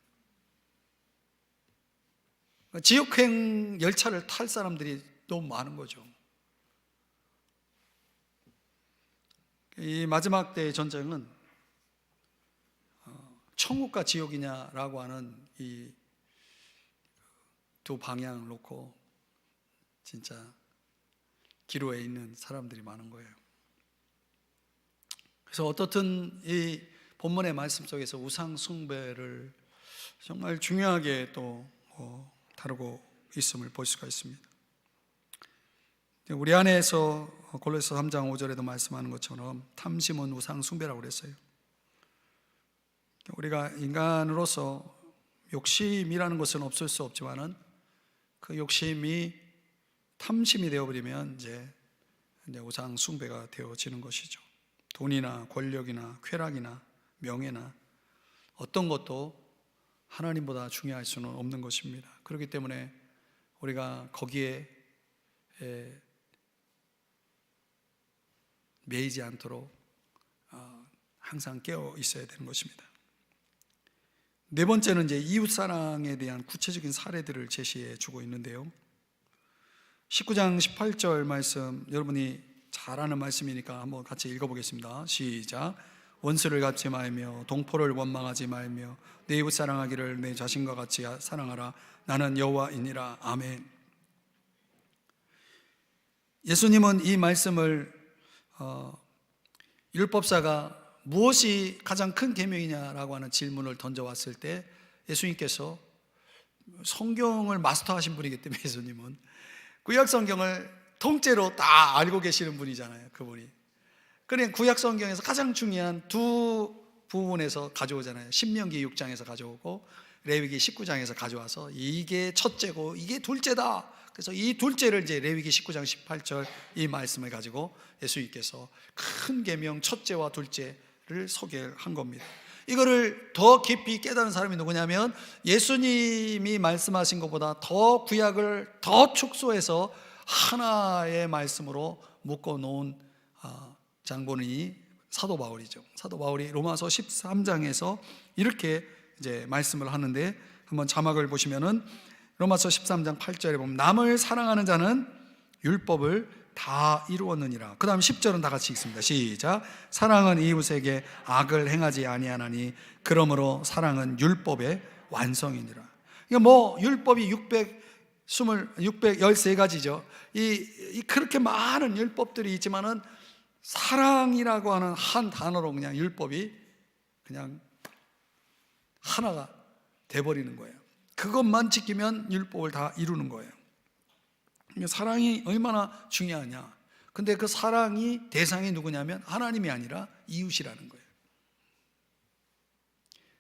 지옥행 열차를 탈 사람들이 너무 많은 거죠. 이 마지막 때의 전쟁은 천국과 지옥이냐라고 하는 이 두 방향을 놓고 진짜 기로에 있는 사람들이 많은 거예요. 그래서 어떻든 이 본문의 말씀 속에서 우상 숭배를 정말 중요하게 또 다루고 있음을 볼 수가 있습니다. 우리 안에서 골로새 3장 5절에도 말씀하는 것처럼 탐심은 우상 숭배라고 그랬어요. 우리가 인간으로서 욕심이라는 것은 없을 수 없지만은 그 욕심이 탐심이 되어버리면 이제 우상 숭배가 되어지는 것이죠. 돈이나 권력이나 쾌락이나 명예나 어떤 것도 하나님보다 중요할 수는 없는 것입니다. 그렇기 때문에 우리가 거기에 매이지 않도록 항상 깨어 있어야 되는 것입니다. 네 번째는 이제 이웃사랑에 대한 구체적인 사례들을 제시해 주고 있는데요. 19장 18절 말씀, 여러분이 잘 아는 말씀이니까 한번 같이 읽어보겠습니다. 시작. 원수를 갚지 말며 동포를 원망하지 말며 내 이웃 사랑하기를 내 자신과 같이 사랑하라. 나는 여호와이니라. 아멘. 예수님은 이 말씀을 율법사가 무엇이 가장 큰 계명이냐라고 하는 질문을 던져왔을 때 예수님께서 성경을 마스터하신 분이기 때문에 예수님은 구약 성경을 통째로 다 알고 계시는 분이잖아요. 그분이. 그러니까 구약 성경에서 가장 중요한 두 부분에서 가져오잖아요. 신명기 6장에서 가져오고 레위기 19장에서 가져와서 이게 첫째고 이게 둘째다. 그래서 이 둘째를 이제 레위기 19장 18절 이 말씀을 가지고 예수님께서 큰 계명 첫째와 둘째를 소개한 겁니다. 이거를 더 깊이 깨달은 사람이 누구냐면 예수님이 말씀하신 것보다 더 구약을 더 축소해서 하나의 말씀으로 묶어 놓은 장본인이 사도 바울이죠. 사도 바울이 로마서 13장에서 이렇게 이제 말씀을 하는데, 한번 자막을 보시면은 로마서 13장 8절에 보면 남을 사랑하는 자는 율법을 다 이루었느니라. 그 다음 10절은 다 같이 읽습니다. 시작. 사랑은 이웃에게 악을 행하지 아니하나니 그러므로 사랑은 율법의 완성이니라. 그러니까 뭐 율법이 613가지죠. 그렇게 많은 율법들이 있지만은 사랑이라고 하는 한 단어로 그냥 율법이 그냥 하나가 돼버리는 거예요. 그것만 지키면 율법을 다 이루는 거예요. 사랑이 얼마나 중요하냐. 근데 그 사랑이 대상이 누구냐면 하나님이 아니라 이웃이라는 거예요.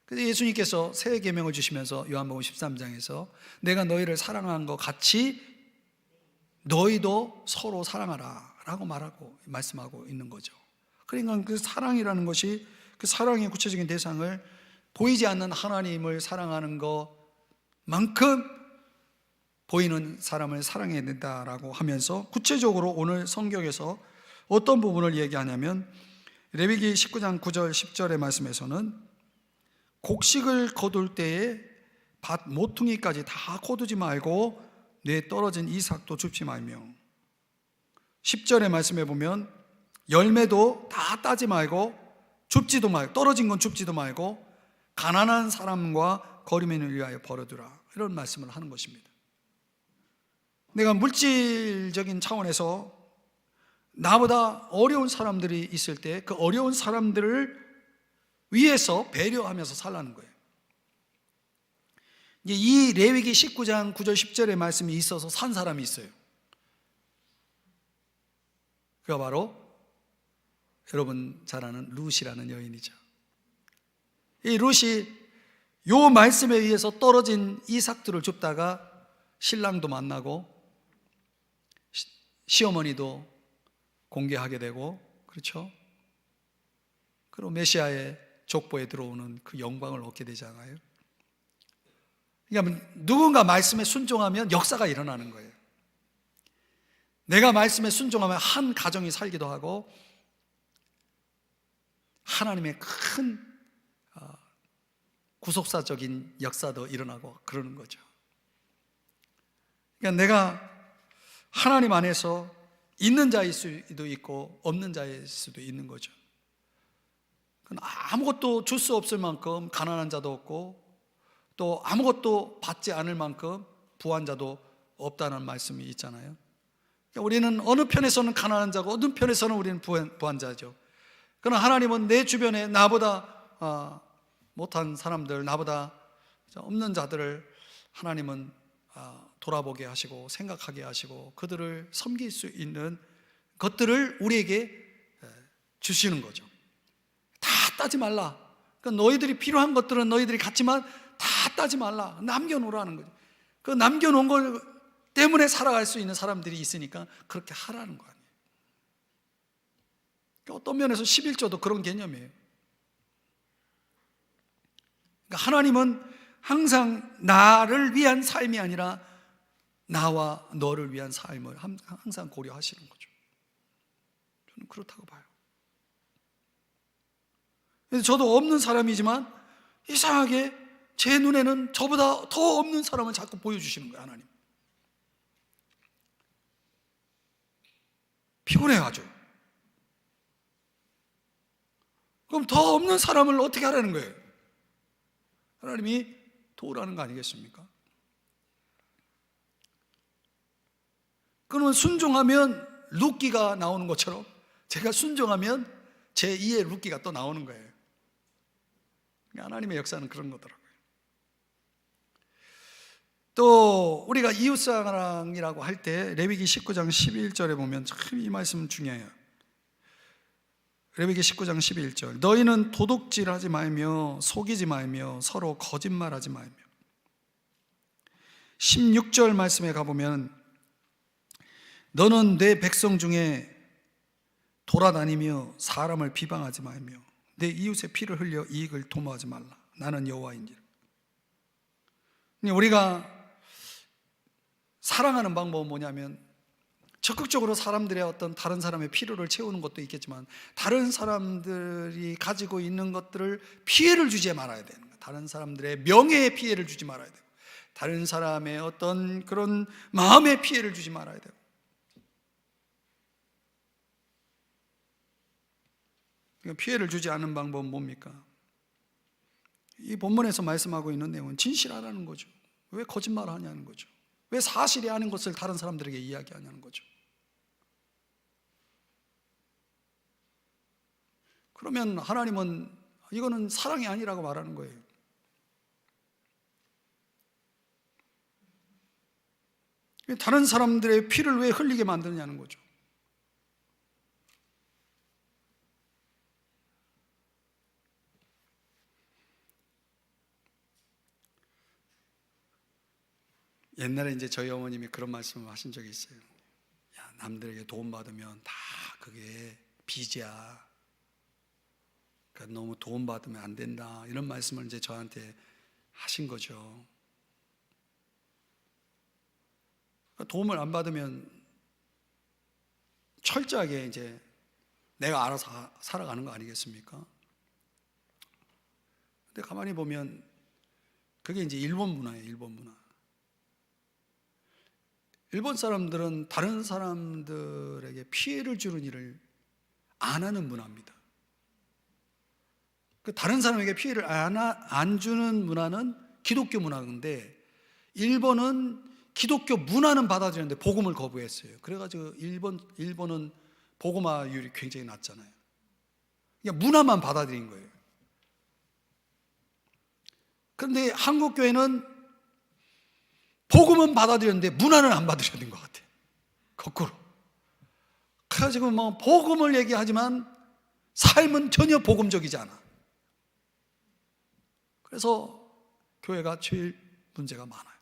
그래서 예수님께서 새 계명을 주시면서 요한복음 13장에서 내가 너희를 사랑한 것 같이 너희도 서로 사랑하라 라고 말씀하고 있는 거죠. 그러니까 그 사랑이라는 것이, 그 사랑의 구체적인 대상을 보이지 않는 하나님을 사랑하는 것만큼 보이는 사람을 사랑해야 된다라고 하면서 구체적으로 오늘 성경에서 어떤 부분을 얘기하냐면 레위기 19장 9절 10절의 말씀에서는 곡식을 거둘 때에 밭 모퉁이까지 다 거두지 말고 내 떨어진 이삭도 줍지 말며, 10절의 말씀에 보면 열매도 다 따지 말고 줍지도 말고, 떨어진 건 줍지도 말고 가난한 사람과 거리민을 위하여 버려두라, 이런 말씀을 하는 것입니다. 내가 물질적인 차원에서 나보다 어려운 사람들이 있을 때 그 어려운 사람들을 위해서 배려하면서 살라는 거예요. 이 레위기 19장 9절 10절의 말씀이 있어서 산 사람이 있어요. 그가 바로 여러분 잘 아는 룻이라는 여인이죠. 이 룻이 요 말씀에 의해서 떨어진 이삭들을 줍다가 신랑도 만나고 시어머니도 공개하게 되고, 그렇죠? 그리고 메시아의 족보에 들어오는 그 영광을 얻게 되잖아요. 그러니까 누군가 말씀에 순종하면 역사가 일어나는 거예요. 내가 말씀에 순종하면 한 가정이 살기도 하고 하나님의 큰 구속사적인 역사도 일어나고 그러는 거죠. 그러니까 내가 하나님 안에서 있는 자일 수도 있고 없는 자일 수도 있는 거죠. 아무것도 줄 수 없을 만큼 가난한 자도 없고 또 아무것도 받지 않을 만큼 부한 자도 없다는 말씀이 있잖아요. 그러니까 우리는 어느 편에서는 가난한 자고 어느 편에서는 우리는 부한 자죠. 그러나 하나님은 내 주변에 나보다 못한 사람들, 나보다 없는 자들을 하나님은 돌아보게 하시고 생각하게 하시고 그들을 섬길 수 있는 것들을 우리에게 주시는 거죠. 다 따지 말라. 그러니까 너희들이 필요한 것들은 너희들이 갖지만 다 따지 말라. 남겨놓으라는 거죠. 그 남겨놓은 걸 때문에 살아갈 수 있는 사람들이 있으니까 그렇게 하라는 거 아니에요. 그러니까 어떤 면에서 11조도 그런 개념이에요. 그러니까 하나님은 항상 나를 위한 삶이 아니라 나와 너를 위한 삶을 항상 고려하시는 거죠. 저는 그렇다고 봐요. 저도 없는 사람이지만 이상하게 제 눈에는 저보다 더 없는 사람을 자꾸 보여주시는 거예요. 하나님 피곤해가지고. 그럼 더 없는 사람을 어떻게 하라는 거예요? 하나님이 도우라는 거 아니겠습니까? 그러면 순종하면 룻기가 나오는 것처럼 제가 순종하면 제 2의 룻기가 또 나오는 거예요. 하나님의 역사는 그런 거더라고요. 또 우리가 이웃사랑이라고 할 때 레위기 19장 11절에 보면 참 이 말씀 중요해요. 레위기 19장 11절, 너희는 도둑질하지 말며 속이지 말며 서로 거짓말하지 말며. 16절 말씀에 가보면 너는 내 백성 중에 돌아다니며 사람을 비방하지 말며 내 이웃의 피를 흘려 이익을 도모하지 말라. 나는 여호와인지라. 우리가 사랑하는 방법은 뭐냐면 적극적으로 사람들의 어떤 다른 사람의 필요를 채우는 것도 있겠지만 다른 사람들이 가지고 있는 것들을 피해를 주지 말아야 되는 거예요. 다른 사람들의 명예에 피해를 주지 말아야 되고 다른 사람의 어떤 그런 마음에 피해를 주지 말아야 되고. 피해를 주지 않는 방법은 뭡니까? 이 본문에서 말씀하고 있는 내용은 진실하라는 거죠. 왜 거짓말을 하냐는 거죠. 왜 사실이 아닌 것을 다른 사람들에게 이야기하냐는 거죠. 그러면 하나님은 이거는 사랑이 아니라고 말하는 거예요. 다른 사람들의 피를 왜 흘리게 만드냐는 거죠. 옛날에 이제 저희 어머님이 그런 말씀을 하신 적이 있어요. 야, 남들에게 도움받으면 다 그게 빚이야. 그러니까 너무 도움받으면 안 된다. 이런 말씀을 이제 저한테 하신 거죠. 그러니까 도움을 안 받으면 철저하게 이제 내가 알아서 살아가는 거 아니겠습니까? 근데 가만히 보면 그게 이제 일본 문화예요, 일본 문화. 일본 사람들은 다른 사람들에게 피해를 주는 일을 안 하는 문화입니다. 그 다른 사람에게 피해를 안 주는 문화는 기독교 문화인데 일본은 기독교 문화는 받아들였는데 복음을 거부했어요. 그래가지고 일본은 복음화율이 굉장히 낮잖아요. 그냥 문화만 받아들인 거예요. 그런데 한국 교회는 복음은 받아들였는데 문화는 안 받아들였는 것 같아요. 거꾸로. 그래가지고 뭐 복음을 얘기하지만 삶은 전혀 복음적이지 않아. 그래서 교회가 제일 문제가 많아요.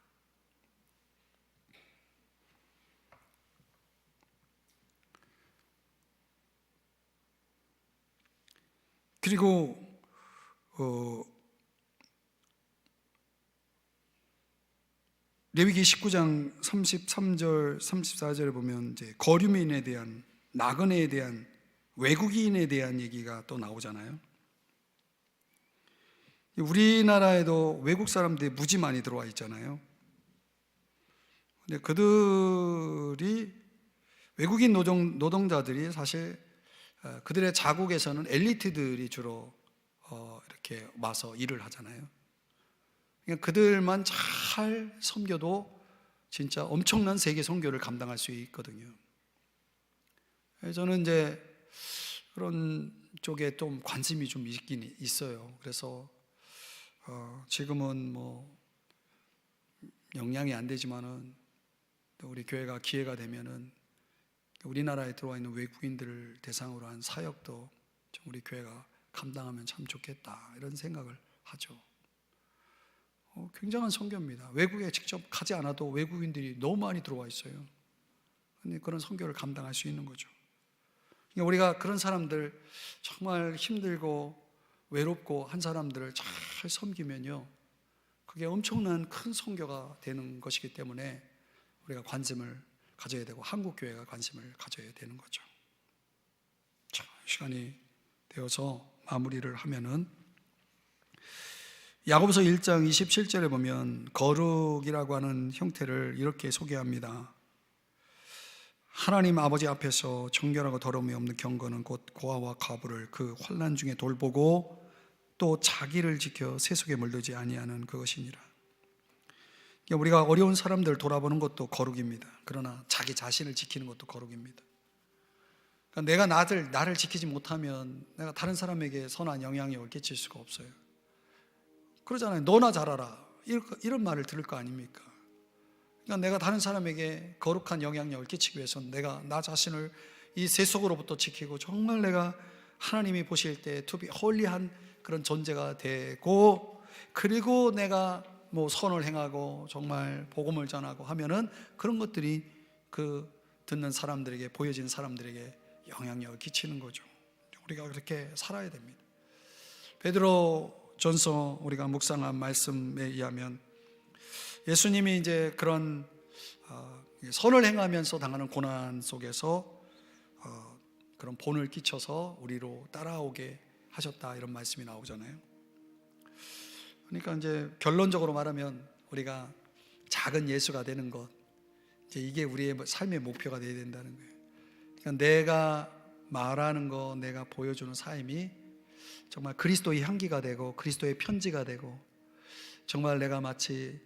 그리고 레위기 19장 33절, 34절에 보면 이제 거류민에 대한, 나그네에 대한, 외국인에 대한 얘기가 또 나오잖아요. 우리나라에도 외국 사람들이 무지 많이 들어와 있잖아요. 근데 그들이 외국인 노동자들이 사실 그들의 자국에서는 엘리트들이 주로 이렇게 와서 일을 하잖아요. 그러니까 그들만 잘 섬겨도 진짜 엄청난 세계 선교를 감당할 수 있거든요. 저는 이제 그런 쪽에 좀 관심이 좀 있긴 있어요. 그래서 지금은 뭐 영향이 안 되지만은 우리 교회가 기회가 되면은 우리나라에 들어와 있는 외국인들을 대상으로 한 사역도 좀 우리 교회가 감당하면 참 좋겠다 이런 생각을 하죠. 굉장한 선교입니다. 외국에 직접 가지 않아도 외국인들이 너무 많이 들어와 있어요. 근데 그런 선교를 감당할 수 있는 거죠. 그러니까 우리가 그런 사람들 정말 힘들고 외롭고 한 사람들을 잘 섬기면요, 그게 엄청난 큰 선교가 되는 것이기 때문에 우리가 관심을 가져야 되고 한국 교회가 관심을 가져야 되는 거죠. 자, 시간이 되어서 마무리를 하면은 야고보서 1장 27절에 보면 거룩이라고 하는 형태를 이렇게 소개합니다. 하나님 아버지 앞에서 정결하고 더러움이 없는 경건은 곧 고아와 과부를 그 환난 중에 돌보고 또 자기를 지켜 세속에 물들지 아니하는 그것이니라. 우리가 어려운 사람들 돌아보는 것도 거룩입니다. 그러나 자기 자신을 지키는 것도 거룩입니다. 그러니까 내가 나를 지키지 못하면 내가 다른 사람에게 선한 영향력을 끼칠 수가 없어요. 그러잖아요. 너나 잘하라 이런 말을 들을 거 아닙니까? 그러니까 내가 다른 사람에게 거룩한 영향력을 끼치기 위해서는 내가 나 자신을 이 세속으로부터 지키고 정말 내가 하나님이 보실 때 to be holy한 그런 존재가 되고, 그리고 내가 뭐 선을 행하고 정말 복음을 전하고 하면은 그런 것들이 그 듣는 사람들에게, 보여진 사람들에게 영향력을 끼치는 거죠. 우리가 그렇게 살아야 됩니다. 베드로 전서 우리가 묵상한 말씀에 의하면 예수님이 이제 그런 선을 행하면서 당하는 고난 속에서 그런 본을 끼쳐서 우리로 따라오게 하셨다, 이런 말씀이 나오잖아요. 그러니까 이제 결론적으로 말하면 우리가 작은 예수가 되는 것, 이제 이게 우리의 삶의 목표가 되어야 된다는 거예요. 그러니까 내가 말하는 거, 내가 보여주는 삶이 정말 그리스도의 향기가 되고 그리스도의 편지가 되고, 정말 내가 마치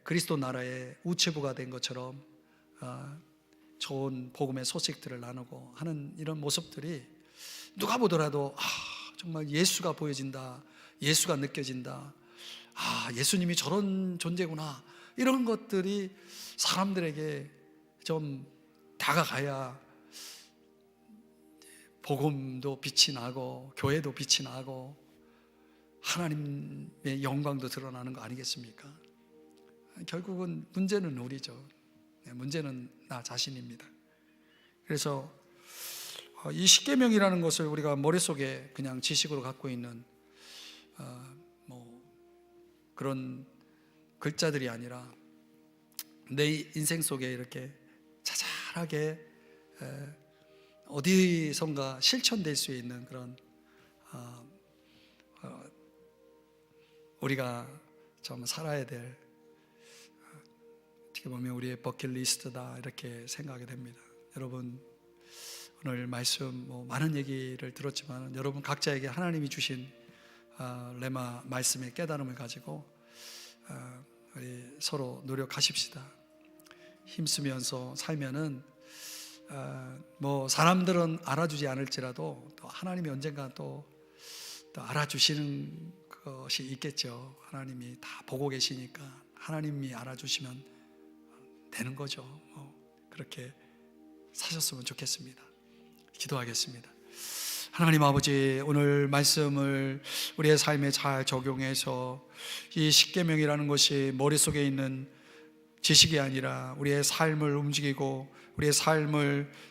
그리스도 나라의 우체부가 된 것처럼 좋은 복음의 소식들을 나누고 하는 이런 모습들이 누가 보더라도 정말 예수가 보여진다, 예수가 느껴진다, 예수님이 저런 존재구나, 이런 것들이 사람들에게 좀 다가가야 복음도 빛이 나고 교회도 빛이 나고 하나님의 영광도 드러나는 거 아니겠습니까? 결국은 문제는 우리죠. 문제는 나 자신입니다. 그래서 이 십계명이라는 것을 우리가 머릿속에 그냥 지식으로 갖고 있는 그런 글자들이 아니라 내 인생 속에 이렇게 자잘하게 어디선가 실천될 수 있는 그런 우리가 좀 살아야 될, 어떻게 보면 우리의 버킷리스트다, 이렇게 생각이 됩니다. 여러분, 오늘 말씀 많은 얘기를 들었지만 여러분 각자에게 하나님이 주신 레마 말씀의 깨달음을 가지고 우리 서로 노력하십시다. 힘쓰면서 살면은 사람들은 알아주지 않을지라도 또 하나님이 언젠가 또 알아주시는 것이 있겠죠. 하나님이 다 보고 계시니까 하나님이 알아주시면 되는 거죠. 그렇게 사셨으면 좋겠습니다. 기도하겠습니다. 하나님 아버지, 오늘 말씀을 우리의 삶에 잘 적용해서 이 십계명이라는 것이 머릿속에 있는 지식이 아니라 우리의 삶을 움직이고 우리의 삶을